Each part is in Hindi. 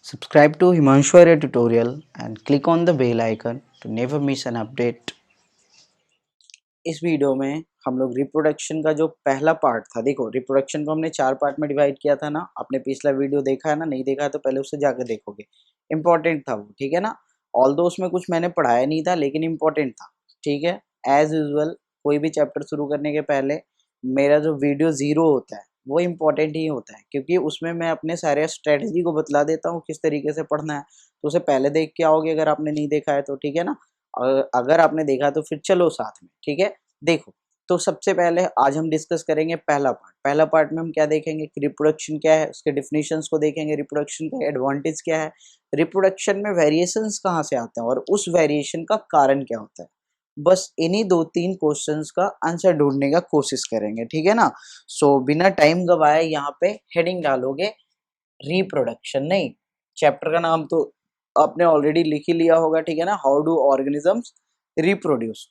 Subscribe to Himanshu Arya tutorial and click on the bell icon to never miss an update. इस वीडियो में हम लोग रिप्रोडक्शन का जो पहला पार्ट था, देखो रिप्रोडक्शन को हमने 4 पार्ट में डिवाइड किया था ना। आपने पिछला वीडियो देखा है ना? नहीं देखा है तो पहले उससे जाकर देखोगे। इम्पोर्टेंट था वो, ठीक है ना? ऑल्दो उसमें कुछ मैंने पढ़ाया नहीं था लेकिन इम्पोर्टेंट था, ठीक है। एज यूजुअल कोई भी चैप्टर शुरू करने के पहले मेरा जो वीडियो ज़ीरो होता है वो इम्पोर्टेंट ही होता है, क्योंकि उसमें मैं अपने सारे स्ट्रेटजी को बतला देता हूँ किस तरीके से पढ़ना है। तो उसे पहले देख के आओगे अगर आपने नहीं देखा है तो, ठीक है ना? अगर आपने देखा है तो फिर चलो साथ में, ठीक है। देखो, तो सबसे पहले आज हम डिस्कस करेंगे पहला पार्ट। पहला पार्ट में हम क्या देखेंगे कि रिप्रोडक्शन क्या है, उसके डिफिनीशंस को देखेंगे, रिप्रोडक्शन का एडवांटेज क्या है, रिप्रोडक्शन में वेरिएशंस कहाँ से आते हैं और उस वेरिएशन का कारण क्या होता है। बस इन्हीं 2-3 क्वेश्चंस का आंसर ढूंढने का कोशिश करेंगे, ठीक है ना? सो बिना टाइम गवाए यहाँ पे हेडिंग डालोगे रिप्रोडक्शन, नहीं, चैप्टर का नाम तो आपने ऑलरेडी लिख ही लिया होगा, ठीक है ना? How do organisms reproduce.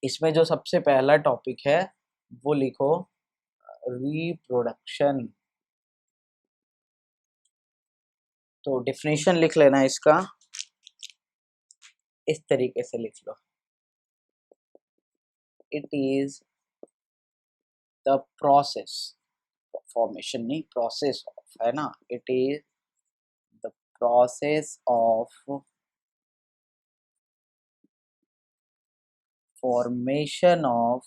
इसमें जो सबसे पहला टॉपिक है वो लिखो रिप्रोडक्शन। तो डिफिनेशन लिख लेना इसका, इस तरीके से लिख लो, it is the process, formation नहीं, प्रोसेस ऑफ, है ना? It is the process of formation of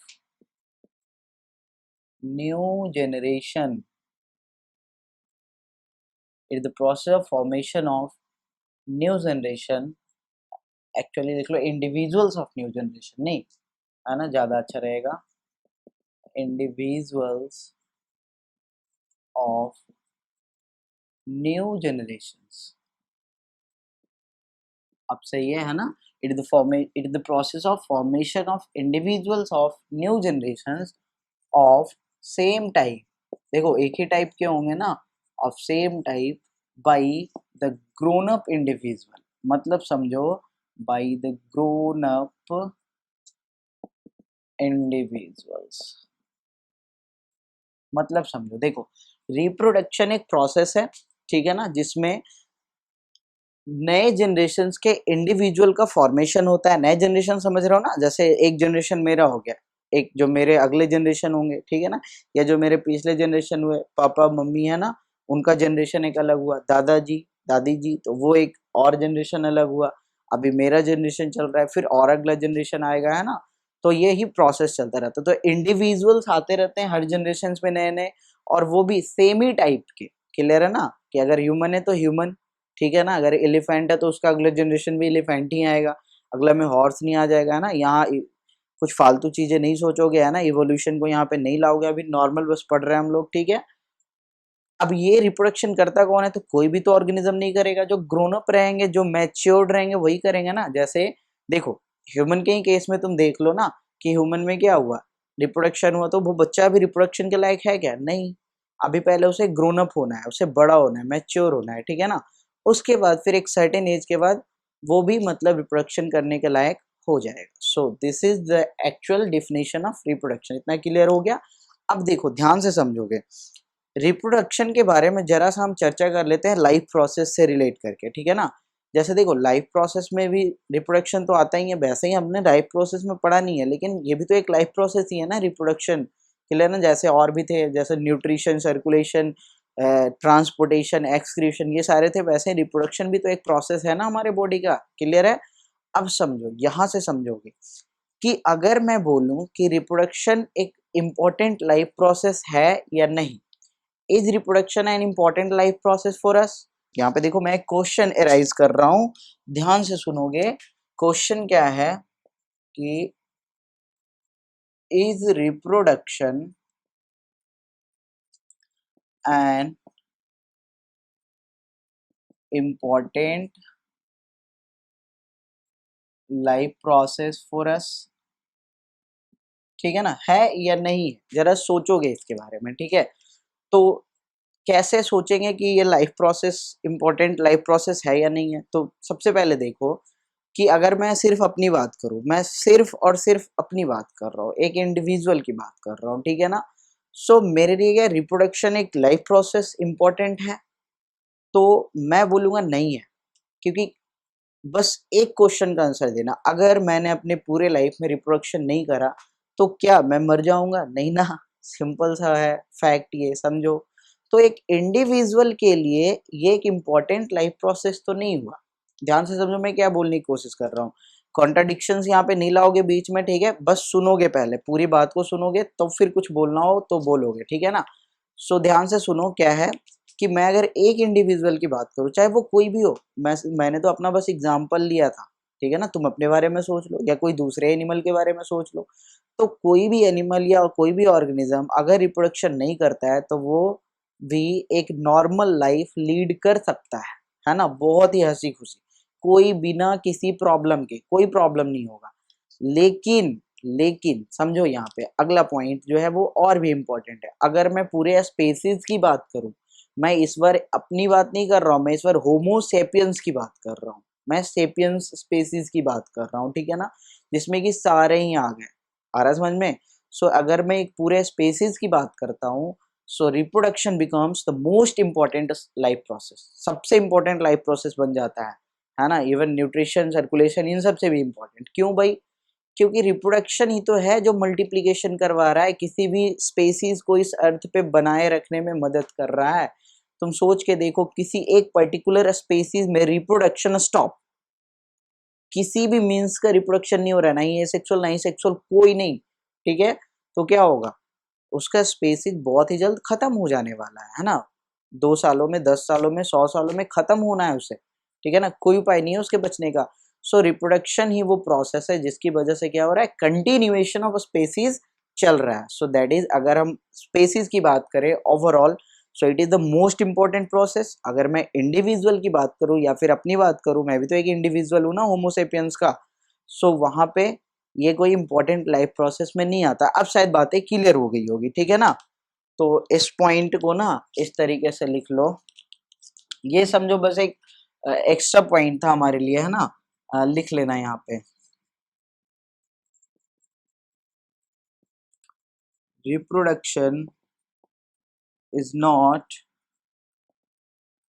new generation. It the process of formation of new generation. Actually लिख लो इंडिविजुअल्स ऑफ न्यू जनरेशन, नहीं, है ना, ज़्यादा अच्छा रहेगा। individuals of new generations। अब सही है ना? It the process of formation of individuals of new generations of same type. देखो एक ही टाइप के होंगे ना, of same type by the grown up individual, मतलब समझो by the grown up individuals, मतलब समझो। देखो रिप्रोडक्शन एक प्रोसेस है, ठीक है ना, जिसमें नए जनरेशन्स के इंडिविजुअल का फॉर्मेशन होता है। नए जनरेशन समझ रहे हो ना? जैसे एक जनरेशन मेरा हो गया, एक जो मेरे अगले जनरेशन होंगे, ठीक है ना, या जो मेरे पिछले जनरेशन हुए, पापा मम्मी है ना, उनका जनरेशन एक अलग हुआ, दादाजी दादी जी, तो वो एक और जनरेशन अलग हुआ। अभी मेरा जनरेशन चल रहा है, फिर और अगला जनरेशन आएगा, है ना? तो ये ही प्रोसेस चलता रहता है। तो इंडिविजुअल्स आते रहते हैं हर जनरेशन में नए नए, और वो भी सेम ही टाइप के। क्लियर है ना? कि अगर ह्यूमन है तो ह्यूमन, ठीक है ना? अगर एलिफेंट है तो उसका अगला जनरेशन भी एलिफेंट ही आएगा, अगला में हॉर्स नहीं आ जाएगा, है ना? यहाँ कुछ फालतू चीजें नहीं सोचोगे, है ना? इवोल्यूशन को यहाँ पे नहीं लाओगे, अभी नॉर्मल बस पढ़ रहे हैं हम लोग, ठीक है। अब ये रिप्रोडक्शन करता कौन है? तो कोई भी तो ऑर्गेनिज्म नहीं करेगा। जो ग्रोन अप रहेंगे, जो मैच्योर्ड रहेंगे, वही करेंगे ना। जैसे देखो ह्यूमन के ही केस में तुम देख लो ना, कि ह्यूमन में क्या हुआ, रिप्रोडक्शन हुआ, तो वो बच्चा भी रिप्रोडक्शन के लायक है क्या? नहीं। अभी पहले उसे ग्रोन अप होना है, उसे बड़ा होना है, मैच्योर होना है, ठीक है ना? उसके बाद फिर एक सर्टेन एज के बाद वो भी मतलब रिप्रोडक्शन करने के लायक हो जाएगा। So this is the actual definition of reproduction. इतना क्लियर हो गया? अब देखो ध्यान से समझोगे, रिप्रोडक्शन के बारे में जरा सा हम चर्चा कर लेते हैं लाइफ प्रोसेस से रिलेट करके, ठीक है ना? जैसे देखो लाइफ प्रोसेस में भी रिप्रोडक्शन तो आता ही है, वैसे ही हमने लाइफ प्रोसेस में पढ़ा नहीं है, लेकिन ये भी तो एक लाइफ प्रोसेस ही है ना, रिप्रोडक्शन। क्लियर ना? जैसे और भी थे, जैसे न्यूट्रिशन, सर्कुलेशन, ट्रांसपोर्टेशन, एक्सक्रीशन, ये सारे थे, वैसे रिप्रोडक्शन भी तो एक प्रोसेस है ना हमारे बॉडी का। क्लियर है? अब समझो, यहाँ से समझोगे कि अगर मैं बोलूँ कि रिप्रोडक्शन एक इम्पोर्टेंट लाइफ प्रोसेस है या नहीं, is reproduction an important life process for us? यहाँ पे देखो मैं एक क्वेश्चन एराइज कर रहा हूं, ध्यान से सुनोगे। क्वेश्चन क्या है कि is reproduction an important life process for us? ठीक है ना, है या नहीं? जरा सोचोगे इसके बारे में, ठीक है? तो कैसे सोचेंगे कि ये life process important life process है या नहीं है? तो सबसे पहले देखो कि अगर मैं सिर्फ अपनी बात करूं, मैं सिर्फ और सिर्फ अपनी बात कर रहा हूँ, एक इंडिविजुअल की बात कर रहा हूँ, ठीक है ना? सो मेरे लिए क्या रिप्रोडक्शन एक लाइफ प्रोसेस इम्पोर्टेंट है? तो मैं बोलूँगा नहीं है, क्योंकि बस एक क्वेश्चन का आंसर देना, अगर मैंने अपने पूरे लाइफ में रिप्रोडक्शन नहीं करा, तो क्या मैं मर जाऊँगा? नहीं ना, सिंपल सा है फैक्ट ये समझो। तो एक इंडिविजुअल के लिए ये एक इम्पोर्टेंट लाइफ प्रोसेस तो नहीं हुआ। ध्यान से समझो मैं क्या बोलने की कोशिश कर रहा हूँ। कॉन्ट्राडिक्शंस यहाँ पे नहीं लाओगे बीच में, ठीक है? बस सुनोगे पहले, पूरी बात को सुनोगे, तो फिर कुछ बोलना हो तो बोलोगे, ठीक है ना? सो ध्यान से सुनो क्या है कि मैं अगर एक इंडिविजुअल की बात करूँ, चाहे वो कोई भी हो, मैंने तो अपना बस एग्जांपल लिया था, ठीक है ना? तुम अपने बारे में सोच लो या कोई दूसरे एनिमल के बारे में सोच लो। तो कोई भी एनिमल या कोई भी ऑर्गेनिज्म अगर रिप्रोडक्शन नहीं करता है, तो वो भी एक नॉर्मल लाइफ लीड कर सकता है ना? बहुत ही हँसी-खुशी, कोई बिना किसी प्रॉब्लम के, कोई प्रॉब्लम नहीं होगा। लेकिन लेकिन समझो यहाँ पे अगला पॉइंट जो है वो और भी इम्पोर्टेंट है। अगर मैं पूरे स्पेसीज़ की बात करूँ, मैं इस बार अपनी बात नहीं कर रहा हूँ, मैं इस बार होमो सेपियंस की बात कर रहा हूँ। मैं सेपियंस स्पेसीज़ की बात कर रहा हूँ, ठीक है ना? जिसमें कि सारे ही आ गए। आ रहा है समझ में? सो अगर मैं एक पूरे स्पेसीज़ की बात करता हूँ, सो reproduction becomes the most important life process. सबसे इम्पोर्टेंट लाइफ प्रोसेस बन जाता है ना? इवन न्यूट्रिशन, सर्कुलेशन इन सब से भी इम्पोर्टेंट। क्यों भाई? क्योंकि रिप्रोडक्शन ही तो है जो मल्टीप्लिकेशन करवा रहा है, किसी भी स्पेसीज को इस अर्थ पे बनाए रखने में मदद कर रहा है। तुम सोच के देखो, किसी एक पर्टिकुलर स्पेसीज में रिप्रोडक्शन स्टॉप, किसी भी मीन्स का रिप्रोडक्शन नहीं हो रहा है, ना ही एसेक्सुअल ना ही सेक्सुअल, कोई नहीं, ठीक है? तो क्या होगा? उसका स्पेसीज बहुत ही जल्द खत्म हो जाने वाला है ना? 2 सालों में, 10 सालों में, 100 सालों में खत्म होना है उसे, ठीक है ना? कोई उपाय नहीं है उसके बचने का। सो रिप्रोडक्शन ही वो प्रोसेस है जिसकी वजह से क्या हो रहा है, कंटिन्यूएशन ऑफ स्पेसीज चल रहा है। सो दैट इज, अगर हम स्पेसीज की बात करें overall, so it is the most important process. अगर मैं इंडिविजुअल की बात करूं या फिर अपनी बात करूं, मैं भी तो एक इंडिविजुअल हूं ना, होमोसेपियंस का। सो वहां पे ये कोई इंपॉर्टेंट लाइफ प्रोसेस में नहीं आता। अब शायद बातें क्लियर हो गई होगी, ठीक है ना? तो इस पॉइंट को ना इस तरीके से लिख लो, ये समझो बस एक एक्स्ट्रा पॉइंट था हमारे लिए, है ना? लिख लेना यहाँ पे, reproduction is not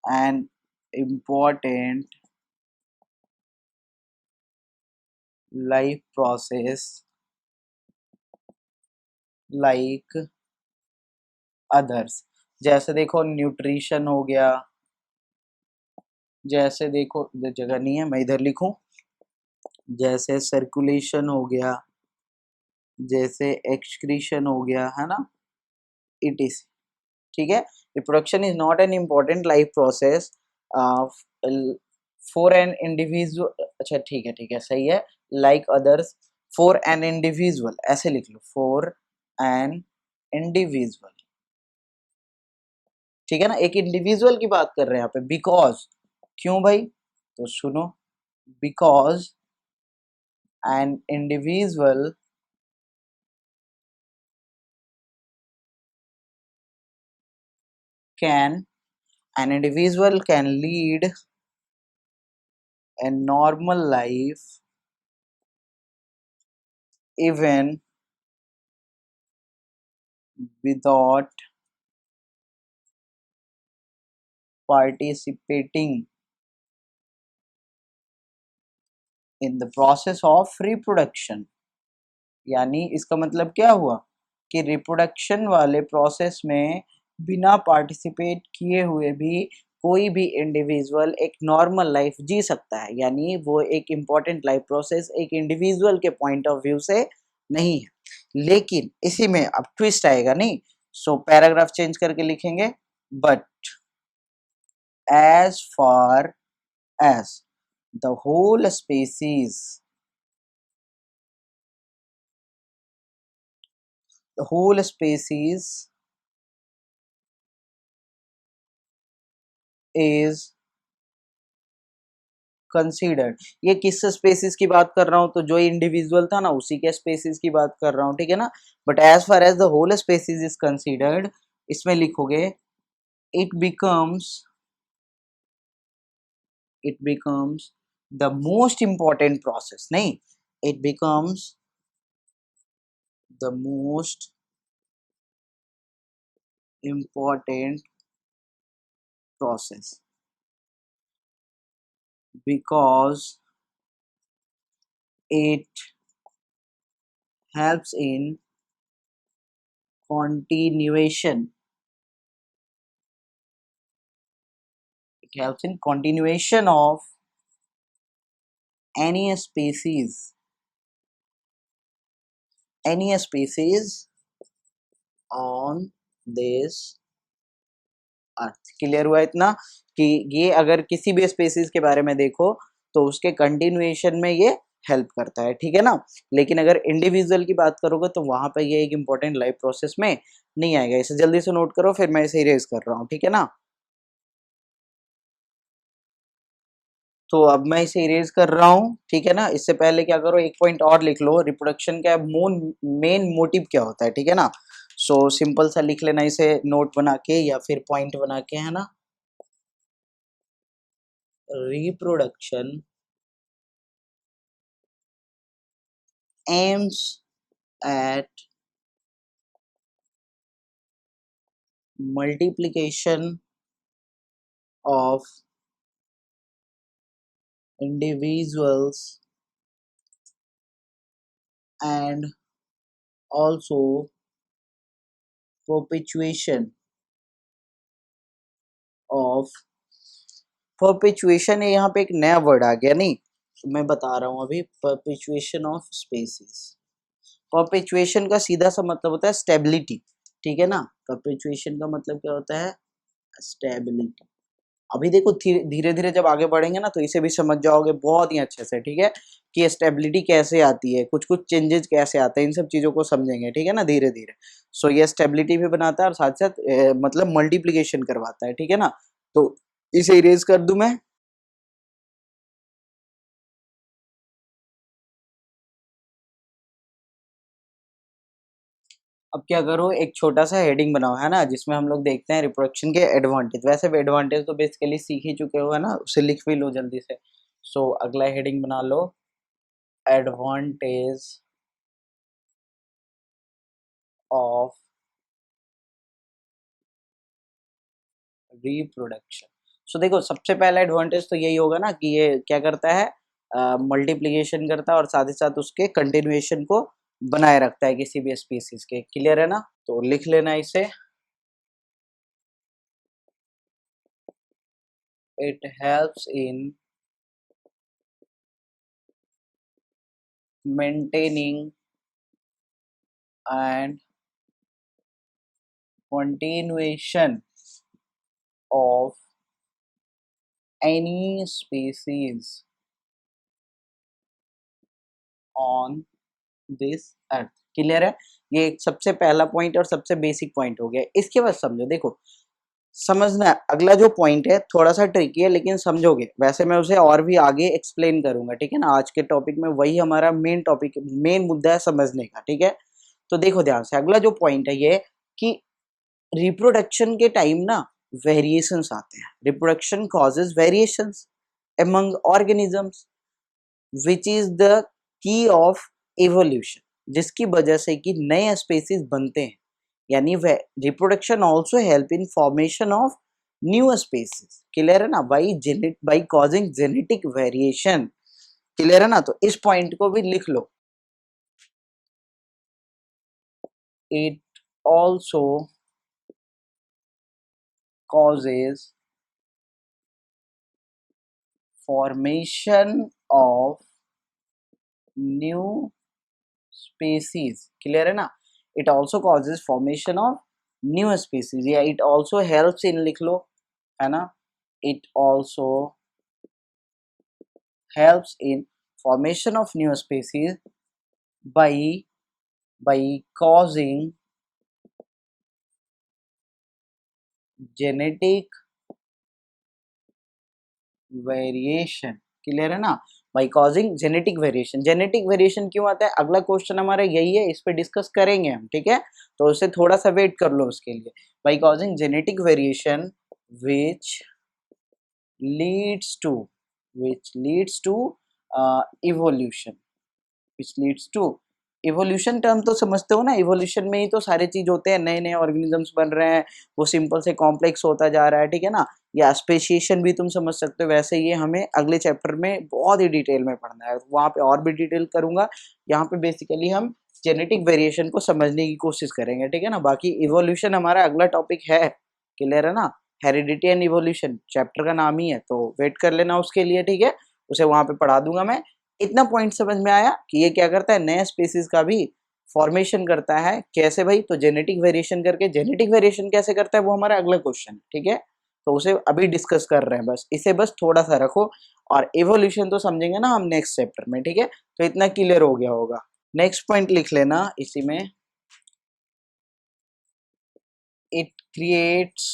an important life process like others। जैसे देखो न्यूट्रिशन हो गया, जैसे देखो इधर जगह नहीं है, मैं इधर लिखूं, जैसे सर्कुलेशन हो गया, जैसे एक्सक्रीशन हो गया, है ना? इट इज, ठीक है? Reproduction is not an important life process for an individual, अच्छा ठीक है सही है, like others, for an individual, ऐसे लिख लो, फॉर एन इंडिविजुअल, ठीक है ना? एक इंडिविजुअल की बात कर रहे हैं यहाँ पे, बिकॉज, क्यों भाई? तो सुनो, because an individual can, an individual can lead a normal life even without participating in the process of reproduction। यानी इसका मतलब क्या हुआ कि रिप्रोडक्शन वाले प्रोसेस में बिना पार्टिसिपेट किए हुए भी कोई भी इंडिविजुअल एक नॉर्मल लाइफ जी सकता है। यानी वो एक इम्पॉर्टेंट लाइफ प्रोसेस एक इंडिविजुअल के पॉइंट ऑफ व्यू से नहीं है। लेकिन इसी में अब ट्विस्ट आएगा, नहीं? सो पैराग्राफ चेंज करके लिखेंगे, but as far as the whole species, the whole species is considered. ये किस स्पेसिस की बात कर रहा हूँ? तो जो इंडिविजुअल था ना, उसी के स्पेसिस की बात कर रहा हूँ, ठीक है ना? But as far as the whole species is considered, इसमें लिखोगे it becomes, it becomes the most important process, नहीं, it becomes the most important process. because it helps in continuation. It helps in continuation of any species, any species on this earth. Clear हुआ इतना कि ये अगर किसी भी स्पेसीज के बारे में देखो तो उसके कंटिन्यूएशन में ये हेल्प करता है, ठीक है ना। लेकिन अगर इंडिविजुअल की बात करोगे तो वहां पे ये एक इंपॉर्टेंट लाइफ प्रोसेस में नहीं आएगा। इसे जल्दी से नोट करो, फिर मैं इसे इरेज कर रहा हूँ, ठीक है ना। तो अब मैं इसे इरेज कर रहा हूँ, ठीक है ना। इससे पहले क्या करो, एक पॉइंट और लिख लो, रिप्रोडक्शन का मेन मोटिव क्या होता है, ठीक है ना। सो सिंपल सा लिख लेना इसे नोट बना के या फिर पॉइंट बना के, है ना। Reproduction aims at multiplication of individuals and also perpetuation of perpetuation है, यहाँ पे एक नया वर्ड आ गया, नहीं मैं बता रहा हूँ अभी। perpetuation of species, perpetuation का सीधा सा मतलब होता है स्टेबिलिटी, ठीक है ना। perpetuation का मतलब क्या होता है, स्टेबिलिटी। अभी देखो धीरे धीरे जब आगे बढ़ेंगे ना तो इसे भी समझ जाओगे बहुत ही अच्छे से, ठीक है, कि स्टेबिलिटी कैसे आती है, कुछ कुछ चेंजेस कैसे आते हैं, इन सब चीजों को समझेंगे, ठीक है ना, धीरे धीरे। सो ये स्टेबिलिटी भी बनाता है और साथ साथ मतलब मल्टीप्लीकेशन करवाता है, ठीक है ना। तो इसे इरेज कर दूं मैं। अब क्या करो, एक छोटा सा हेडिंग बनाओ, है ना, जिसमें हम लोग देखते हैं रिप्रोडक्शन के एडवांटेज। वैसे भी एडवांटेज तो बेसिकली सीख ही चुके हो, है ना, उसे लिख भी लो जल्दी से। सो अगला हेडिंग बना लो, एडवांटेज ऑफ रिप्रोडक्शन। सो देखो सबसे पहला एडवांटेज तो यही होगा ना कि ये क्या करता है, मल्टीप्लीकेशन करता है और साथ ही साथ उसके कंटिन्यूएशन को बनाए रखता है किसी भी स्पीसीज के। क्लियर है ना, तो लिख लेना इसे। It helps in maintaining and continuation of any species on this earth। Clear है, ये एक सबसे पहला पॉइंट और सबसे बेसिक पॉइंट हो गया। इसके बाद समझो, देखो समझना है, अगला जो पॉइंट है थोड़ा सा ट्रिकी है लेकिन समझोगे, वैसे मैं उसे और भी आगे एक्सप्लेन करूंगा, ठीक है ना। आज के टॉपिक में वही हमारा मेन टॉपिक, मेन मुद्दा है समझने का, ठीक है। तो देखो ध्यान से, अगला जो पॉइंट है ये कि रिप्रोडक्शन के टाइम ना वेरिएशंस आते हैं। Reproduction causes variations among organisms which is the key of evolution, जिसकी वजह से कि नए स्पेसीज बनते हैं। यानी reproduction also help in formation of new species. Clear है ना, by causing genetic variation. Clear है ना, तो इस पॉइंट को भी लिख लो। It also causes formation of new species। Clear है ना, it also causes formation of new species या it also helps in, लिख लो, है ना, it also helps in formation of new species by causing genetic variation. Clear है ना, by causing genetic variation. Genetic variation क्यों आता है, अगला क्वेश्चन हमारा यही है, इस पे डिस्कस करेंगे हम, ठीक है। तो उसे थोड़ा सा वेट कर लो उसके लिए। By causing genetic variation which leads to which leads to evolution, which leads to evolution term तो समझते हो ना, इवोल्यूशन में ही तो सारे चीज होते हैं, नए नए ऑर्गेनिजम्स बन रहे हैं, वो सिंपल से कॉम्प्लेक्स होता जा रहा है, ठीक है ना। या स्पेशिएशन भी तुम समझ सकते हो, वैसे ये हमें अगले चैप्टर में बहुत ही डिटेल में पढ़ना है, वहां पे और भी डिटेल करूंगा। यहाँ पे बेसिकली हम जेनेटिक वेरिएशन को समझने की कोशिश करेंगे, ठीक है ना। बाकी इवोल्यूशन हमारा अगला टॉपिक है, क्लियर है ना। हेरिडिटी एंड इवोल्यूशन चैप्टर का नाम ही है, तो वेट कर लेना उसके लिए, ठीक है। उसे वहां पे पढ़ा दूंगा मैं। इतना पॉइंट समझ में आया कि ये क्या करता है, नए स्पीसीज का भी फॉर्मेशन करता है। कैसे भाई, तो जेनेटिक वेरिएशन करके। जेनेटिक वेरिएशन कैसे करता है वो हमारा अगला क्वेश्चन है, ठीक है। तो उसे अभी डिस्कस कर रहे हैं, बस इसे बस थोड़ा सा रखो। और इवोल्यूशन तो समझेंगे ना हम नेक्स्ट चैप्टर में, ठीक है। तो इतना क्लियर हो गया होगा। नेक्स्ट पॉइंट लिख लेना इसी में, it creates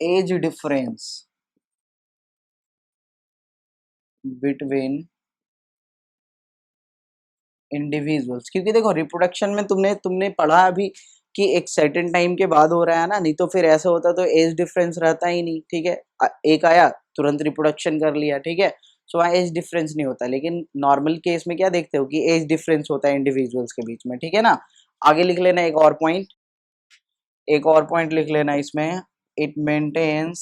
age difference between individuals. क्योंकि देखो रिप्रोडक्शन में तुमने तुमने पढ़ा अभी कि एक सर्टेन टाइम के बाद हो रहा है ना, नहीं तो फिर ऐसा होता तो एज डिफरेंस रहता ही नहीं, ठीक है। एक आया तुरंत रिप्रोडक्शन कर लिया, ठीक है। सो वहाँ एज डिफरेंस नहीं होता, लेकिन नॉर्मल केस में क्या देखते हो कि एज डिफरेंस होता है इंडिविजुअल्स के बीच में, ठीक है ना। आगे लिख लेना एक और पॉइंट, एक और पॉइंट लिख लेना इसमें, it maintains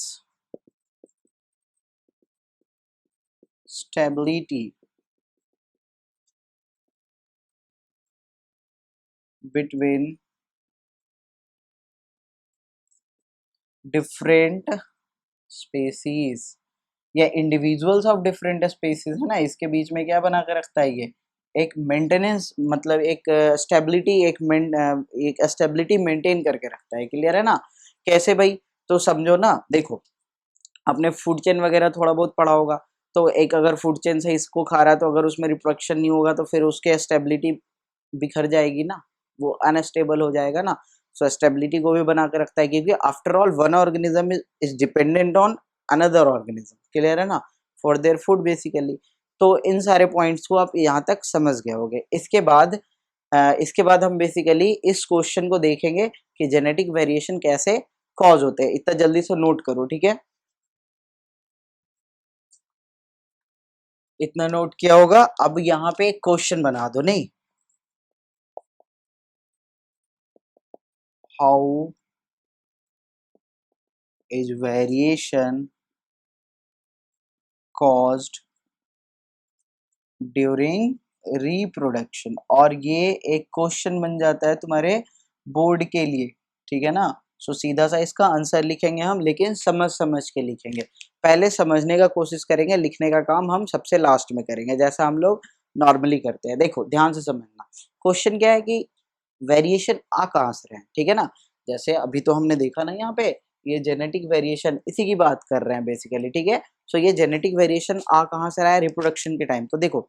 stability between different species या इंडिविजुअल्स ऑफ डिफरेंट स्पेसीज, है ना। इसके बीच में क्या बना कर रखता है ये, एक मेंटेनेंस, मतलब एक स्टेबिलिटी, एक स्टेबिलिटी मेंटेन करके रखता है, क्लियर है ना। कैसे भाई, तो समझो ना, देखो आपने फूड चेन वगैरह थोड़ा बहुत पढ़ा होगा। तो एक अगर फूड चेन से इसको खा रहा है, तो अगर उसमें रिप्रोडक्शन नहीं होगा तो फिर उसके स्टेबिलिटी बिखर जाएगी ना, वो अनस्टेबल हो जाएगा ना। सो स्टेबिलिटी को भी बना के रखता है, क्योंकि after all one organism is dependent on another organism, clear है ना, फॉर देयर फूड बेसिकली। तो इन सारे पॉइंट्स को आप यहाँ तक समझ गए होगे। इसके बाद हम बेसिकली इस क्वेश्चन को देखेंगे कि जेनेटिक वेरिएशन कैसे कॉज होते हैं। इतना जल्दी से नोट करो, ठीक है। इतना नोट किया होगा। अब यहाँ पे एक क्वेश्चन बना दो, नहीं, how is variation caused during reproduction. और ये एक क्वेश्चन बन जाता है तुम्हारे बोर्ड के लिए, ठीक है ना। सो सीधा सा इसका आंसर लिखेंगे हम, लेकिन समझ समझ के लिखेंगे। पहले समझने का कोशिश करेंगे, लिखने का काम हम सबसे लास्ट में करेंगे, जैसा हम लोग नॉर्मली करते हैं। देखो ध्यान से समझना, क्वेश्चन क्या है कि वेरिएशन आ कहाँ से रहे हैं, ठीक है ना। जैसे अभी तो हमने देखा ना यहाँ पे, ये जेनेटिक वेरिएशन इसी की बात कर रहे हैं बेसिकली, ठीक है। सो ये जेनेटिक वेरिएशन आ कहाँ से रहा है, रिप्रोडक्शन के टाइम। तो देखो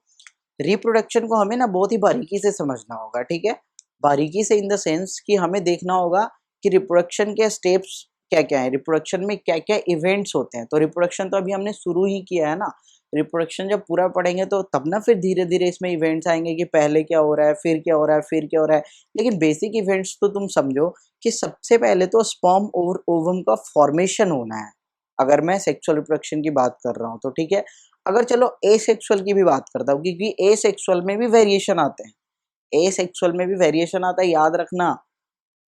रिप्रोडक्शन को हमें ना बहुत ही बारीकी से समझना होगा, ठीक है। बारीकी से इन द सेंस कि हमें देखना होगा कि रिप्रोडक्शन के स्टेप्स क्या क्या है, रिप्रोडक्शन में क्या क्या इवेंट्स होते हैं। तो रिप्रोडक्शन तो अभी हमने शुरू ही किया है ना, रिप्रोडक्शन जब पूरा पढ़ेंगे तो तब ना फिर धीरे धीरे इसमें इवेंट्स आएंगे कि पहले क्या हो रहा है, फिर क्या हो रहा है, फिर क्या हो रहा है। लेकिन बेसिक इवेंट्स तो तुम समझो कि सबसे पहले तो स्पर्म और ओवम का फॉर्मेशन होना है, अगर मैं सेक्सुअल रिप्रोडक्शन की बात कर रहा हूँ तो, ठीक है। अगर चलो एसेक्सुअल की भी बात करता हूँ, क्योंकि एसेक्सुअल में भी वेरिएशन आते हैं, एसेक्सुअल में भी वेरिएशन आता है, याद रखना।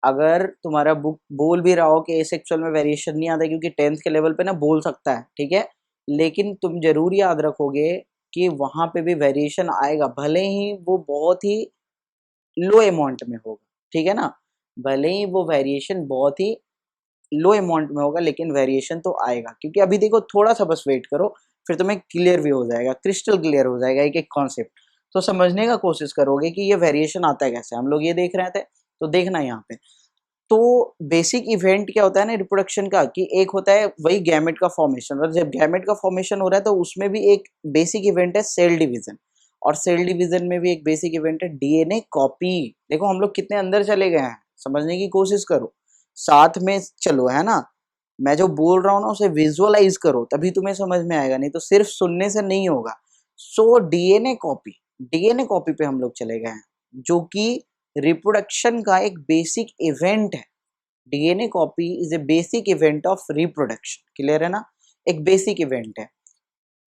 अगर तुम्हारा बुक बोल भी रहा हो कि एसेक्सुअल में वेरिएशन नहीं आता, क्योंकि 10th के लेवल पे ना बोल सकता है, ठीक है। लेकिन तुम जरूर याद रखोगे कि वहां पे भी वेरिएशन आएगा, भले ही वो बहुत ही लो अमाउंट में होगा, ठीक है ना। भले ही वो वेरिएशन बहुत ही लो अमाउंट में होगा, लेकिन वेरिएशन तो आएगा। क्योंकि अभी देखो थोड़ा सा बस वेट करो, फिर तुम्हें क्लियर भी हो जाएगा, क्रिस्टल क्लियर हो जाएगा एक एक कॉन्सेप्ट। तो समझने का कोशिश करोगे कि ये वेरिएशन आता है कैसे, हम लोग ये देख रहे थे। तो देखना यहाँ पे, तो बेसिक इवेंट क्या होता है ना रिप्रोडक्शन का, कि एक होता है वही गैमेट का फॉर्मेशन, और जब गैमेट का फॉर्मेशन हो रहा है तो उसमें भी एक बेसिक इवेंट है सेल डिवीजन, और सेल डिवीजन में भी एक बेसिक इवेंट है डीएनए कॉपी। देखो हम लोग कितने अंदर चले गए हैं, समझने की कोशिश करो, साथ में चलो, है ना। मैं जो बोल रहा हूँ ना उसे विजुअलाइज करो, तभी तुम्हें समझ में आएगा, नहीं तो सिर्फ सुनने से नहीं होगा। सो डीएनए कॉपी पे हम लोग चले गए हैं, जो कि रिप्रोडक्शन का एक बेसिक इवेंट है। DNA copy is a basic event of reproduction, clear है ना, एक बेसिक इवेंट है।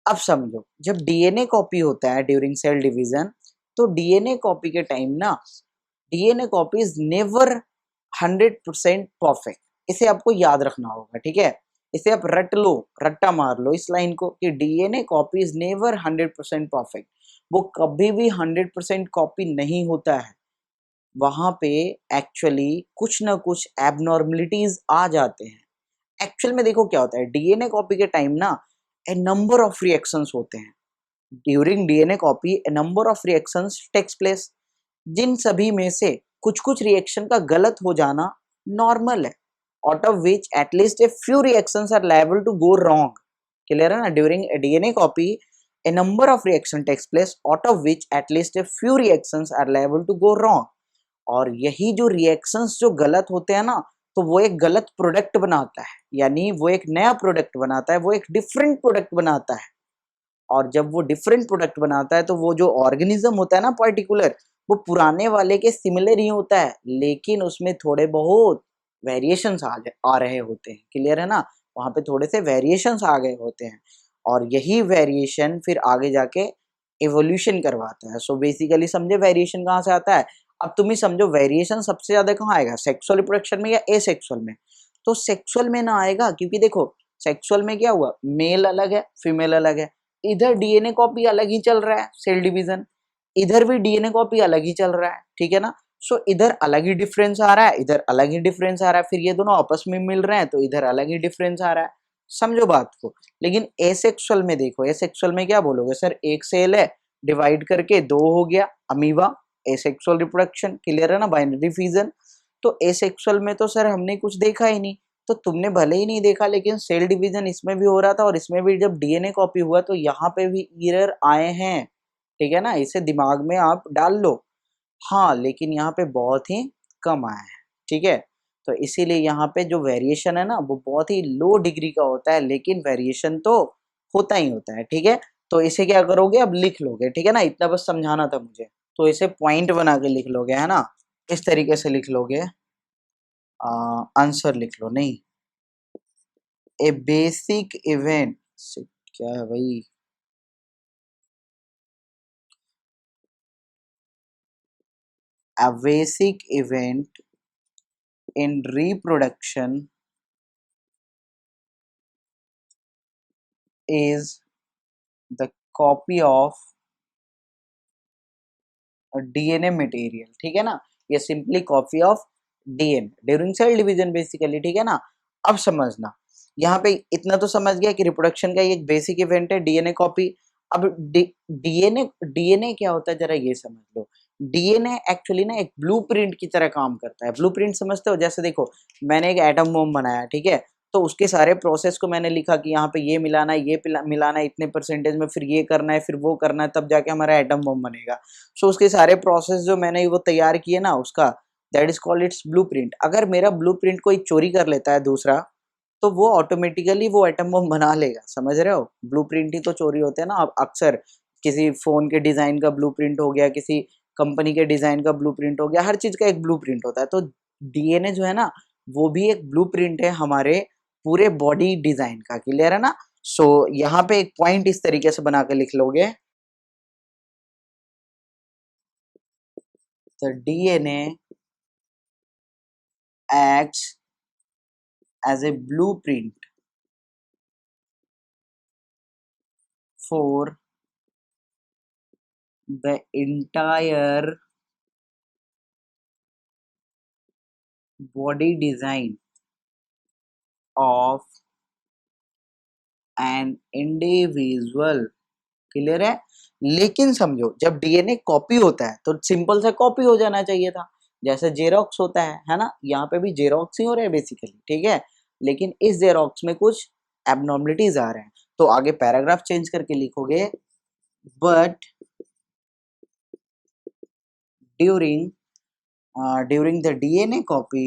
अब समझो, जब डीएनए कॉपी होता है ड्यूरिंग सेल डिवीजन, तो डीएनए कॉपी के टाइम ना, DNA copy is never 100% perfect. इसे आपको याद रखना होगा, ठीक है। इसे आप रट लो, रट्टा मार लो इस लाइन को कि DNA copy is never 100% perfect. वो कभी भी 100% कॉपी नहीं होता है। वहां पे एक्चुअली कुछ ना कुछ एबनॉर्मलिटीज आ जाते हैं। एक्चुअल में देखो क्या होता है, डीएनए कॉपी के टाइम ना ए नंबर ऑफ रिएक्शंस होते हैं। During DNA copy a number of reactions takes place. जिन सभी में से कुछ कुछ रिएक्शन का गलत हो जाना नॉर्मल है। Out of which at least a few reactions are liable to go wrong. Clear है ना? During DNA copy a number of reaction takes place out of which at least a few reactions are liable to go wrong. और यही जो रिएक्शंस जो गलत होते हैं ना, तो वो एक गलत प्रोडक्ट बनाता है, यानी वो एक नया प्रोडक्ट बनाता है, वो एक डिफरेंट प्रोडक्ट बनाता है। और जब वो डिफरेंट प्रोडक्ट बनाता है तो वो जो ऑर्गेनिज्म होता है ना पर्टिकुलर, वो पुराने वाले के सिमिलर ही होता है, लेकिन उसमें थोड़े बहुत वेरिएशंस आ रहे होते हैं। क्लियर है ना? वहां पे थोड़े से वेरिएशंस आ गए होते हैं, और यही वेरिएशन फिर आगे जाके एवोल्यूशन करवाता है। सो बेसिकली समझे वेरिएशन कहाँ से आता है। अब तुम ही समझो वेरिएशन सबसे ज्यादा कहाँ आएगा, सेक्सुअल रिप्रोडक्शन में या एसेक्सुअल में? तो सेक्सुअल में ना आएगा, क्योंकि देखो सेक्सुअल में क्या हुआ, मेल अलग है फीमेल अलग है। इधर डीएनए कॉपी अलग ही चल रहा है, सेल डिवीजन। इधर भी डीएनए कॉपी अलग ही चल रहा है, ठीक है ना? सो इधर अलग ही डिफरेंस आ रहा है, इधर अलग ही डिफरेंस आ रहा है, फिर ये दोनों आपस में मिल रहे हैं तो इधर अलग ही डिफरेंस आ रहा है। समझो बात को। लेकिन एसेक्सुअल में देखो, एसेक्सुअल में क्या बोलोगे, सर एक सेल है, डिवाइड करके दो हो गया, अमीबा। एसेक्सुअल रिप्रोडक्शन, क्लियर है ना? Binary fission. तो एसेक्सुअल में तो सर हमने कुछ देखा ही नहीं। तो तुमने भले ही नहीं देखा, लेकिन सेल डिवीजन इसमें भी हो रहा था, और इसमें भी जब डीएनए कॉपी हुआ तो यहाँ पे भी एरर आए हैं, ठीक है ना? इसे दिमाग में आप डाल लो। हाँ, लेकिन यहाँ पे बहुत ही कम आया है, ठीक है। तो इसीलिए यहाँ पे जो वेरिएशन है ना, वो बहुत ही लो डिग्री का होता है, लेकिन वेरिएशन तो होता ही होता है, ठीक है। तो इसे क्या करोगे, अब लिख लोगे, ठीक है ना? इतना बस समझाना था मुझे। तो इसे पॉइंट बना के लिख लोगे, है ना? इस तरीके से लिख लोगे। आंसर लिख लो, नहीं, ए बेसिक इवेंट। क्या है भाई, a basic event in reproduction is the copy of a DNA material, ठीक है ना? ये simply copy of DNA during cell division basically, ठीक है ना? अब समझना, यहाँ पे इतना तो समझ गया कि रिप्रोडक्शन का ये एक बेसिक इवेंट है डीएनए कॉपी। अब डीएनए डीएनए क्या होता है जरा ये समझ लो। डीएनए एक्चुअली ना एक ब्लूप्रिंट की तरह काम करता है। ब्लूप्रिंट समझते हो? जैसे देखो, मैंने एक एटम बम बनाया, ठीक है, तो उसके सारे प्रोसेस को मैंने लिखा कि यहाँ पे ये मिलाना है, ये मिलाना है इतने परसेंटेज में, फिर ये करना है, फिर वो करना है, तब जाके हमारा एटम बम बनेगा। सो उसके सारे प्रोसेस जो मैंने वो तैयार किए ना, उसका that is called its blueprint. अगर मेरा ब्लूप्रिंट कोई चोरी कर लेता है दूसरा, तो वो ऑटोमेटिकली वो एटम बम बना लेगा। समझ रहे हो? ब्लूप्रिंट ही तो चोरी होते हैं ना। अब अक्सर किसी फोन के डिजाइन का ब्लूप्रिंट हो गया, किसी कंपनी के डिजाइन का ब्लूप्रिंट हो गया, हर चीज का एक ब्लूप्रिंट होता है। तो डीएनए जो है ना, वो भी एक ब्लूप्रिंट है हमारे पूरे बॉडी डिजाइन का। क्लियर है ना? सो यहाँ पे एक पॉइंट इस तरीके से बना के लिख लोगे, the DNA acts as a blueprint for the entire body design of an individual। Clear है? लेकिन समझो, जब डीएनए कॉपी होता है तो सिंपल सा कॉपी हो जाना चाहिए था, जैसे जेरोक्स होता है ना? यहाँ पे भी जेरोक्स ही हो रहा है बेसिकली, ठीक है। लेकिन इस जेरोक्स में कुछ एबनॉर्मलिटीज आ रहे हैं, तो आगे पैराग्राफ चेंज करके लिखोगे, but during during the DNA copy,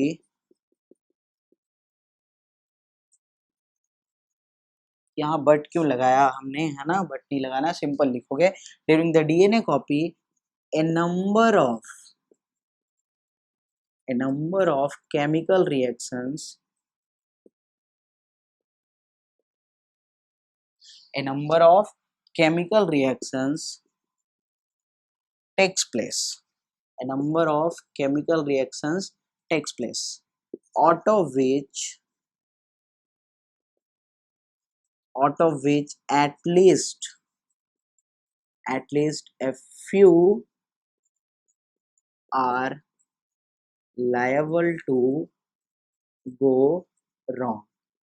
यहाँ बट क्यों लगाया हमने, है ना? बट नहीं लगाना, सिंपल लिखोगे, during the DNA copy a number of chemical reactions, a number of chemical reactions takes place. A number of chemical reactions takes place, out of which at least a few are liable to go wrong,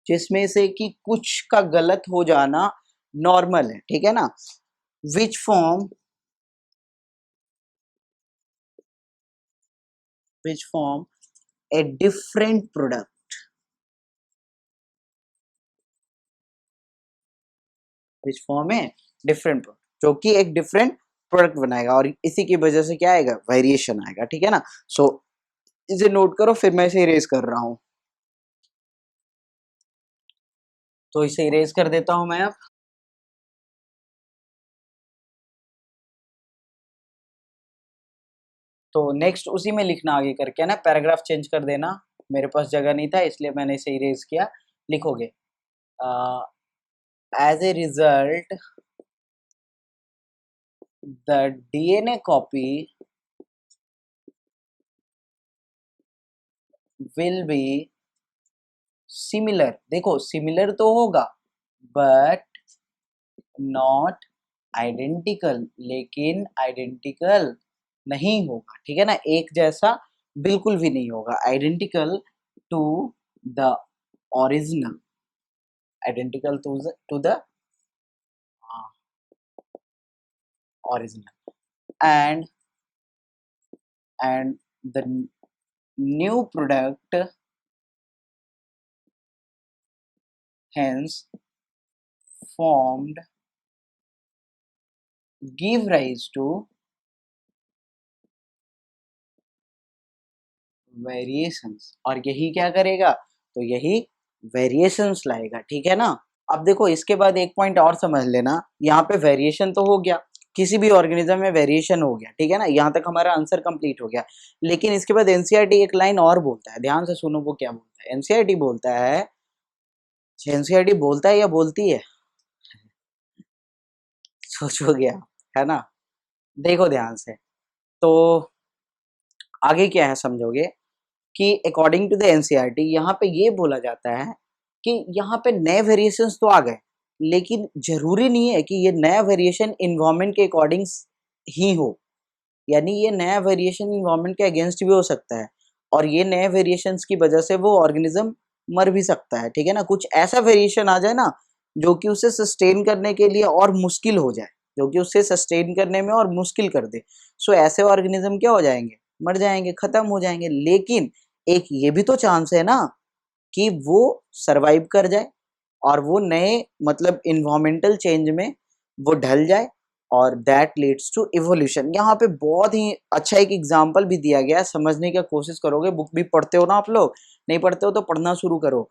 जिसमें से कि कुछ का गलत हो जाना नॉर्मल है, ठीक है ना। Which form a different product, which form a different product, जो कि एक डिफरेंट प्रोडक्ट बनाएगा, और इसी की वजह से क्या आएगा, वेरिएशन आएगा, ठीक है ना। सो इसे नोट करो, फिर मैं इसे इरेज कर रहा हूं, तो इसे इरेज कर देता हूं मैं अब। तो नेक्स्ट उसी में लिखना आगे करके ना, पैराग्राफ चेंज कर देना, मेरे पास जगह नहीं था इसलिए मैंने इसे इरेज किया। लिखोगे as a result the DNA copy will be similar. देखो सिमिलर तो होगा बट नॉट आइडेंटिकल, लेकिन आइडेंटिकल नहीं होगा, ठीक है ना, एक जैसा बिल्कुल भी नहीं होगा। Identical to the original, identical to the original, and the new product hence formed give rise to variations, और यही क्या करेगा, तो यही वेरिएशंस लाएगा, ठीक है ना। अब देखो इसके बाद एक पॉइंट और समझ लेना, यहाँ पे वेरिएशन तो हो गया, किसी भी ऑर्गेनिज्म में वेरिएशन हो गया, ठीक है ना, यहाँ तक हमारा आंसर कंप्लीट हो गया। लेकिन इसके बाद एनसीईआरटी एक लाइन और बोलता है, ध्यान से सुनो वो क्या बोलता है। एनसीईआरटी बोलता है या बोलती है, सोचोगे आप, है ना। देखो ध्यान से, तो आगे क्या है समझोगे कि अकॉर्डिंग टू द एनसीईआरटी यहाँ पे ये बोला जाता है कि यहाँ पे नए वेरिएशंस तो आ गए, लेकिन जरूरी नहीं है कि ये नया वेरिएशन इन्वायरमेंट के अकॉर्डिंग ही हो, यानी ये नया वेरिएशन इन्वायरमेंट के अगेंस्ट भी हो सकता है, और ये नए वेरिएशंस की वजह से वो ऑर्गेनिज्म मर भी सकता है, ठीक है ना। कुछ ऐसा वेरिएशन आ जाए ना जो कि उसे सस्टेन करने के लिए और मुश्किल हो जाए, जो कि उसे सस्टेन करने में और मुश्किल कर दे, सो ऐसे ऑर्गेनिज्म क्या हो जाएंगे, मर जाएंगे, खत्म हो जाएंगे। लेकिन एक ये भी तो चांस है ना कि वो सरवाइव कर जाए और वो नए मतलब इन्वायरमेंटल चेंज में वो ढल जाए, और दैट लीड्स टू इवोल्यूशन। यहाँ पे बहुत ही अच्छा एक एग्जांपल भी दिया गया है, समझने की कोशिश करोगे, बुक भी पढ़ते हो ना आप लोग, नहीं पढ़ते हो तो पढ़ना शुरू करो।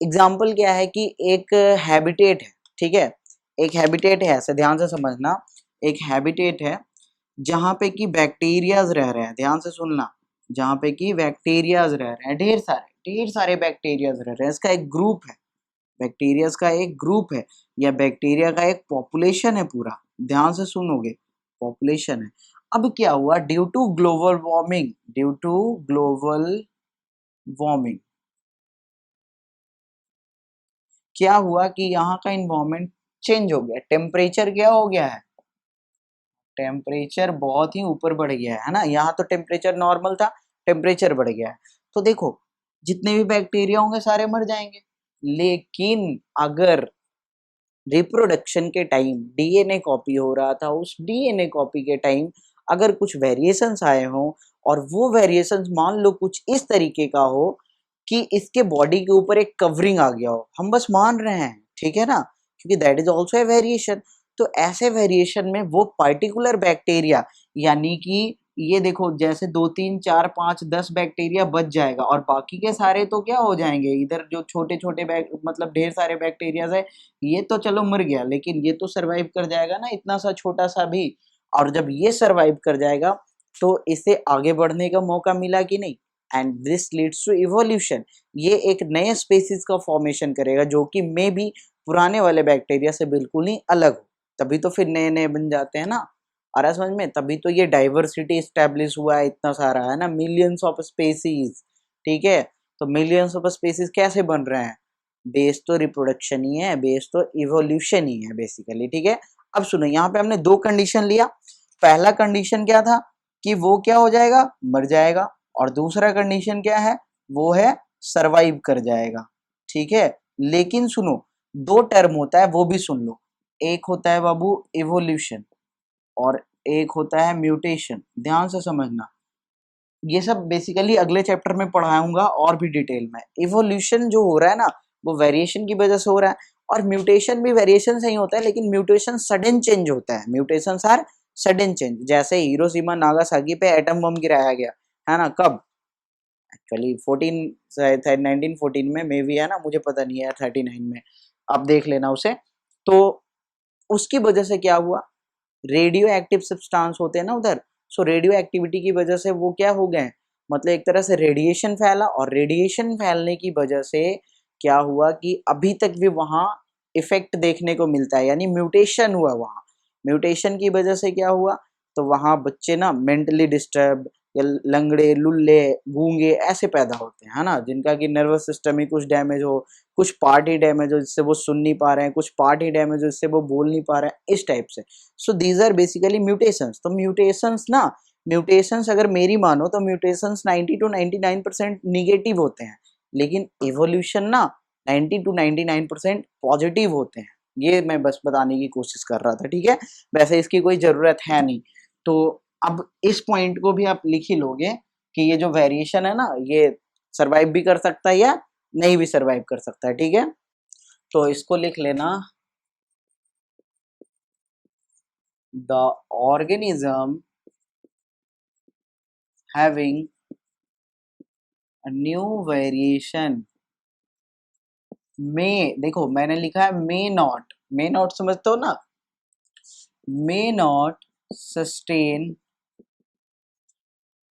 एग्जाम्पल क्या है कि एक हैबिटेट है, ठीक है, एक हैबिटेट है, ऐसे ध्यान से समझना, एक हैबिटेट है जहाँ पे कि बैक्टीरियाज रह रहे हैं, ध्यान से सुनना, जहाँ पे कि बैक्टीरियाज रह रहे हैं, ढेर सारे बैक्टीरियाज रह रहे हैं, इसका एक ग्रुप है, बैक्टीरियाज का एक ग्रुप है, या बैक्टीरिया का एक पॉपुलेशन है पूरा, ध्यान से सुनोगे, पॉपुलेशन है। अब क्या हुआ, ड्यू टू ग्लोबल वार्मिंग क्या हुआ कि यहाँ का इन्वायरमेंट चेंज हो गया, टेम्परेचर क्या हो गया है, टेम्परेचर बहुत ही ऊपर बढ़ गया है ना। यहाँ तो टेम्परेचर नॉर्मल था, टेम्परेचर बढ़ गया है, तो देखो जितने भी बैक्टीरिया होंगे सारे मर जाएंगे। लेकिन अगर रिप्रोडक्शन के टाइम डीएनए कॉपी हो रहा था, उस डीएनए कॉपी के टाइम अगर कुछ वेरिएशंस आए हों, और वो वेरिएशंस मान लो कुछ इस तरीके का हो कि इसके बॉडी के ऊपर एक कवरिंग आ गया हो, हम बस मान रहे हैं, ठीक है ना, क्योंकि that is also a variation. तो ऐसे वेरिएशन में वो पर्टिकुलर बैक्टीरिया, यानी कि ये देखो जैसे 2 3 4 5 10 बैक्टीरिया बच जाएगा, और बाकी के सारे तो क्या हो जाएंगे, इधर जो छोटे छोटे मतलब ढेर सारे बैक्टीरियाज है, ये तो चलो मर गया, लेकिन ये तो सरवाइव कर जाएगा ना, इतना सा छोटा सा भी। और जब ये सरवाइव कर जाएगा तो इसे आगे बढ़ने का मौका मिला कि नहीं, and this leads to evolution. ये एक नए स्पीसीज का फॉर्मेशन करेगा जो कि मे बी पुराने वाले बैक्टीरिया से बिल्कुल ही अलग हो, तभी तो फिर नए नए बन जाते हैं ना। आ रहा है समझ में? तभी तो ये डाइवर्सिटी स्टैब्लिश हुआ है इतना सारा, है ना, मिलियंस ऑफ स्पेसीज। ठीक है, तो मिलियंस ऑफ स्पेसीज कैसे बन रहे हैं? बेस तो रिप्रोडक्शन ही है, बेस तो इवोल्यूशन ही है बेसिकली। ठीक है, अब सुनो, यहाँ पे हमने दो कंडीशन लिया। पहला कंडीशन क्या था कि वो क्या हो जाएगा, मर जाएगा, और दूसरा कंडीशन क्या है, वो है सरवाइव कर जाएगा। ठीक है, लेकिन सुनो, दो टर्म होता है वो भी सुन लो। एक होता है बाबू इवोल्यूशन, और एक होता है म्यूटेशन। ध्यान से समझना, ये सब बेसिकली अगले चैप्टर में पढ़ाऊंगा और भी डिटेल में। इवोल्यूशन जो हो रहा है ना, वो वेरिएशन की वजह से हो रहा है, और म्यूटेशन भी वेरिएशन से ही होता है, लेकिन म्यूटेशन सडन चेंज होता है। म्यूटेशन आर सडन चेंज, जैसे हिरोशिमा नागासाकी पे एटम बम गिराया गया, है ना, कब? एक्चुअली 1914 में मे भी, है ना, मुझे पता नहीं है, 39 में, आप देख लेना उसे। तो उसकी वजह से क्या हुआ, रेडियो एक्टिव सब्सटेंस होते हैं ना उधर, सो रेडियो एक्टिविटी की वजह से वो क्या हो गए, मतलब एक तरह से रेडिएशन फैला, और रेडिएशन फैलने की वजह से क्या हुआ कि अभी तक भी वहाँ इफेक्ट देखने को मिलता है, यानी म्यूटेशन हुआ वहाँ। म्यूटेशन की वजह से क्या हुआ, तो वहाँ बच्चे ना मेंटली डिस्टर्ब, या लंगड़े, लुल्ले, गूंगे ऐसे पैदा होते हैं, है ना, जिनका कि नर्वस सिस्टम ही कुछ डैमेज हो, कुछ पार्ट ही डैमेज हो जिससे वो सुन नहीं पा रहे हैं, कुछ पार्ट ही डैमेज हो जिससे वो बोल नहीं पा रहे हैं, इस टाइप से। So these are basically mutations. तो म्यूटेशंस ना, म्यूटेशंस अगर मेरी मानो तो म्यूटेशंस 90 to 99% निगेटिव होते हैं, लेकिन इवोल्यूशन ना 90 to 99% पॉजिटिव होते हैं। ये मैं बस बताने की कोशिश कर रहा था। ठीक है, वैसे इसकी कोई ज़रूरत है नहीं। तो अब इस पॉइंट को भी आप लिख ही लोगे कि ये जो वेरिएशन है ना, ये सर्वाइव भी कर सकता है या नहीं भी सर्वाइव कर सकता है। ठीक है, तो इसको लिख लेना, the organism having a new variation में, देखो मैंने लिखा है मे नॉट समझते हो ना, may not sustain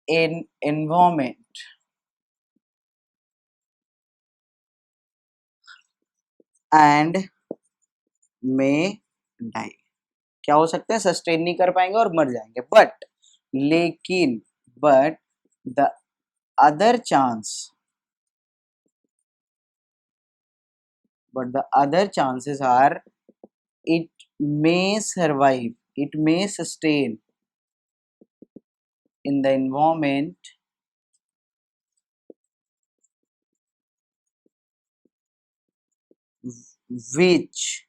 in environment and may die. क्या हो सकते हैं, सस्टेन नहीं कर पाएंगे और मर जाएंगे, but the other chance chances are it may survive, it may sustain in the environment which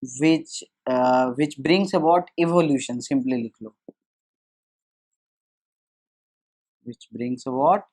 which brings about evolution, simply लिख लो, which brings about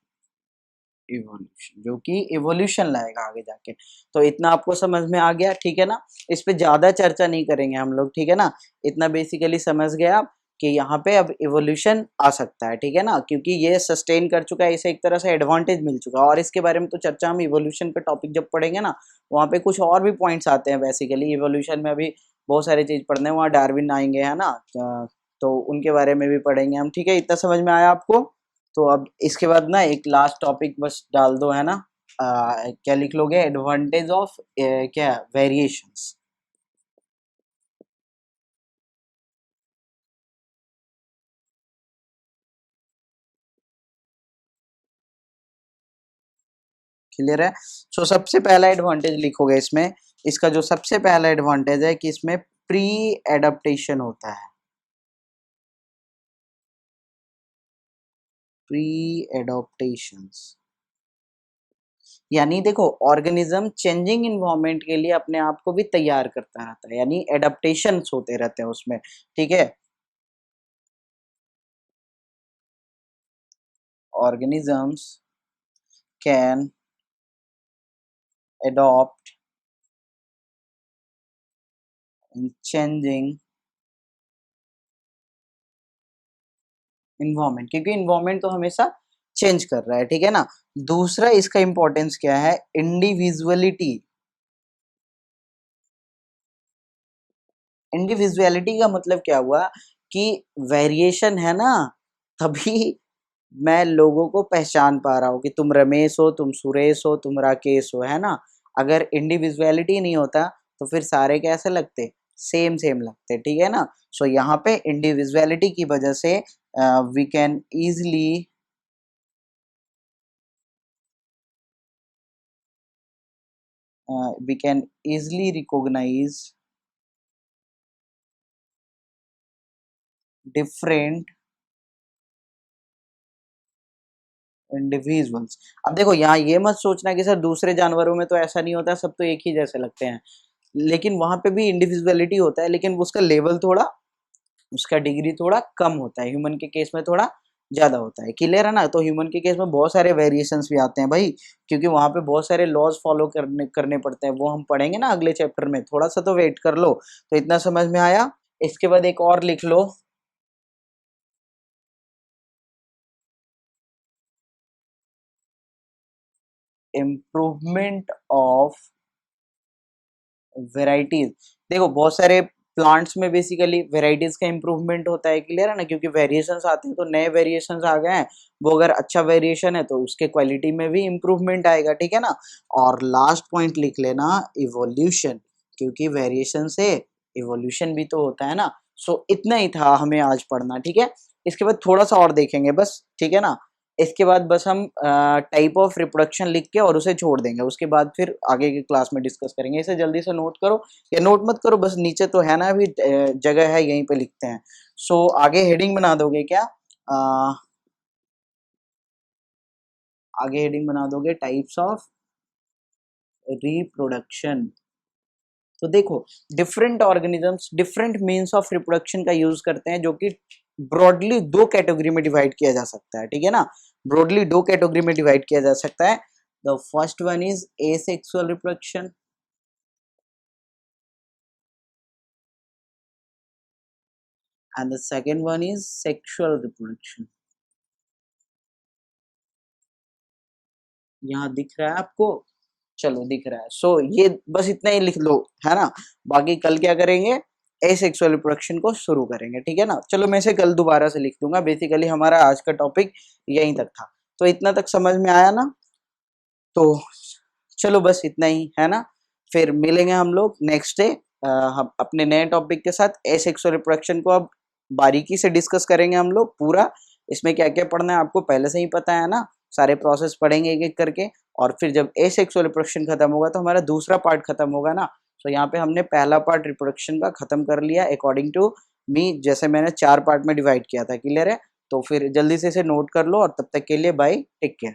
इवोल्यूशन, जो कि इवोल्यूशन लाएगा आगे जाके। तो इतना आपको समझ में आ गया, ठीक है ना, इस पे ज्यादा चर्चा नहीं करेंगे हम लोग, ठीक है ना, इतना बेसिकली समझ गए आप कि यहाँ पे अब इवोल्यूशन आ सकता है, ठीक है ना, क्योंकि ये सस्टेन कर चुका है, इसे एक तरह से एडवांटेज मिल चुका है। और इसके बारे में तो चर्चा हम इवोल्यूशन का टॉपिक जब पढ़ेंगे ना, वहाँ पे कुछ और भी पॉइंट्स आते हैं। बेसिकली इवोल्यूशन में अभी बहुत सारी चीज पढ़ने हैं, वहाँ डार्विन आएंगे, है ना, तो उनके बारे में भी पढ़ेंगे हम। ठीक है, इतना समझ में आया आपको? तो अब इसके बाद ना एक लास्ट टॉपिक बस डाल दो, है ना, क्या लिख लोगे, एडवांटेज ऑफ क्या वेरिएशंस। क्लियर है? सो सबसे पहला एडवांटेज लिखोगे इसमें, इसका जो सबसे पहला एडवांटेज है कि इसमें प्री एडाप्टेशन होता है, प्री एडोप्टेशंस, यानी देखो ऑर्गेनिज्म चेंजिंग इन्वायरमेंट के लिए अपने आप को भी तैयार करता रहता है, यानी एडाप्टेशंस होते रहते हैं उसमें। ठीक है, organisms can adopt in changing environment, क्योंकि environment तो हमेशा चेंज कर रहा है, ठीक है ना। दूसरा इसका इंपॉर्टेंस क्या है, इंडिविजुअलिटी। इंडिविजुअलिटी का मतलब क्या हुआ कि वेरिएशन है ना, तभी मैं लोगों को पहचान पा रहा हूँ कि तुम रमेश हो, तुम सुरेश हो, तुम राकेश हो, है ना। अगर इंडिविजुअलिटी नहीं होता तो फिर सारे कैसे लगते, सेम सेम लगते हैं, ठीक है ना। सो यहाँ पे इंडिविजुअलिटी की वजह से we can easily we can easily recognize different individuals. अब देखो यहाँ ये मत सोचना कि सर दूसरे जानवरों में तो ऐसा नहीं होता, सब तो एक ही जैसे लगते हैं, लेकिन वहां पे भी इंडिविजुअलिटी होता है, लेकिन उसका लेवल थोड़ा, उसका डिग्री थोड़ा कम होता है, ह्यूमन के केस में थोड़ा ज्यादा होता है। क्लियर है ना। तो ह्यूमन के केस में बहुत सारे वेरिएशंस भी आते हैं भाई, क्योंकि वहां पे बहुत सारे लॉज फॉलो करने करने पड़ते हैं, वो हम पढ़ेंगे ना अगले चैप्टर में, थोड़ा सा तो वेट कर लो। तो इतना समझ में आया। इसके बाद एक और लिख लो, इम्प्रूवमेंट ऑफ वेराइटीज। देखो बहुत सारे प्लांट्स में बेसिकली वेराइटीज का इंप्रूवमेंट होता है। क्लियर है ना, क्योंकि वेरिएशंस आते हैं तो नए वेरिएशंस आ गए हैं, वो अगर अच्छा वेरिएशन है तो उसके क्वालिटी में भी इंप्रूवमेंट आएगा, ठीक है ना। और लास्ट पॉइंट लिख लेना इवोल्यूशन, क्योंकि वेरिएशन से इवोल्यूशन भी तो होता है ना। सो इतना ही था हमें आज पढ़ना, ठीक है। इसके बाद थोड़ा सा और देखेंगे बस, ठीक है ना। इसके बाद बस हम टाइप ऑफ रिप्रोडक्शन लिख के और उसे छोड़ देंगे, उसके बाद फिर आगे की क्लास में डिस्कस करेंगे। इसे जल्दी से नोट करो, या नोट मत करो, बस नीचे तो है ना अभी जगह है, यहीं पे लिखते हैं। सो आगे हेडिंग बना दोगे क्या? आगे हेडिंग बना दोगे टाइप्स ऑफ रिप्रोडक्शन। तो देखो different organisms different means of reproduction का यूज करते हैं, जो कि ब्रॉडली दो कैटेगरी में डिवाइड किया जा सकता है, ठीक है ना। ब्रॉडली दो कैटेगरी में डिवाइड किया जा सकता है। The first one is asexual reproduction and the second one is sexual reproduction. यहाँ दिख रहा है आपको? चलो दिख रहा है। सो ये बस इतना ही लिख लो, है ना। बाकी कल क्या करेंगे, एसेक्सुअल रिप्रोडक्शन को शुरू करेंगे, ठीक है ना। चलो मैं इसे कल दोबारा से लिख दूंगा। बेसिकली हमारा आज का टॉपिक यहीं तक था, तो इतना तक समझ में आया ना। तो चलो बस इतना ही, है ना। फिर मिलेंगे हम लोग नेक्स्ट डे हम अपने नए टॉपिक के साथ। एसेक्सुअल रिप्रोडक्शन को अब बारीकी से डिस्कस करेंगे हम लोग पूरा। इसमें क्या क्या पढ़ना है आपको पहले से ही पता है ना, सारे प्रोसेस पढ़ेंगे एक एक करके। और फिर जब एसेक्सुअल रिप्रोडक्शन खत्म होगा तो हमारा दूसरा पार्ट खत्म होगा ना। तो यहाँ पे हमने पहला पार्ट रिप्रोडक्शन का खत्म कर लिया अकॉर्डिंग टू मी, जैसे मैंने 4 पार्ट में डिवाइड किया था। क्लियर है? तो फिर जल्दी से इसे नोट कर लो, और तब तक के लिए बाय, टेक केयर।